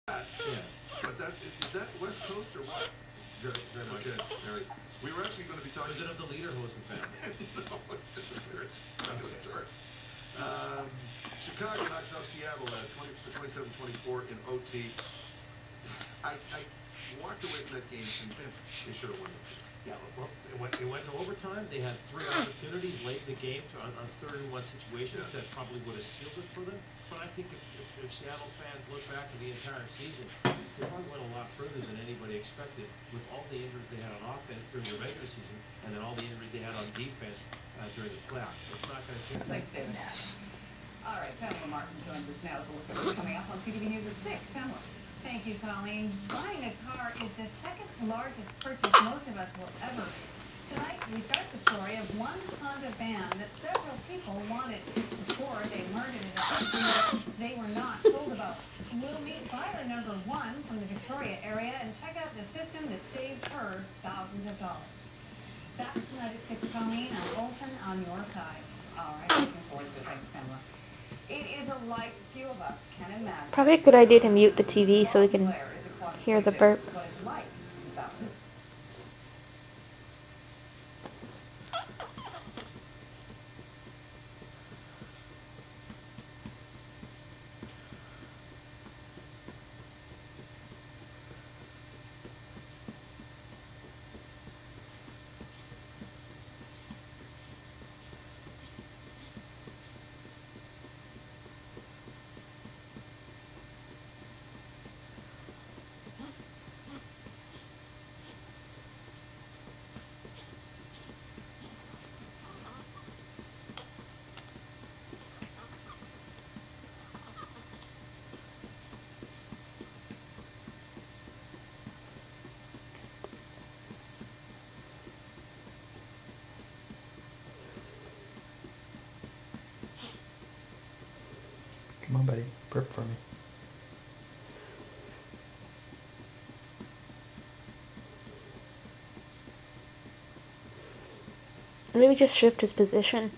Yeah. But is that West Coast or what? Very much. Okay, all right. We were actually going to be Or talking... is it of the Lederhosen family? No, it's just the lyrics. Regular shorts. Chicago knocks off Seattle 27-24 in OT. I walked away from that game convinced they should have won it. Yeah, well, it went to overtime. They had 3 opportunities late in the game on 3rd-and-1 situations that probably would have sealed it for them. But I think if Seattle fans look back at the entire season, they probably went a lot further than anybody expected with all the injuries they had on offense during the regular season and then all the injuries they had on defense during the playoffs. It's not going to change. Thanks, David. Yes. All right, Pamela Martin joins us now. What's coming up on CTV News at 6. Pamela. Thank you, Colleen. Buying a car is the 2nd largest purchase most of us will ever make. Tonight, we start the story of one Honda van that several people wanted before they learned it is something they were not told about. We'll meet buyer number 1 from the Victoria area and check out the system that saved her thousands of dollars. That's tonight at 6, Colleen. I'm Olsen on your side. All right, looking forward to it. Thanks, Pamela. It is a light few of us can imagine. Probably a good idea to mute the TV so we can hear the burp. What it's like is about to. Come on, buddy. Burp for me. Maybe just shift his position.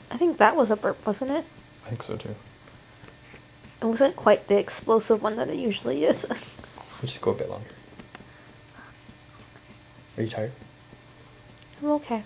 I think that was a burp, wasn't it? I think so too. It wasn't quite the explosive one that it usually is. We'll just go a bit longer. Are you tired? I'm okay.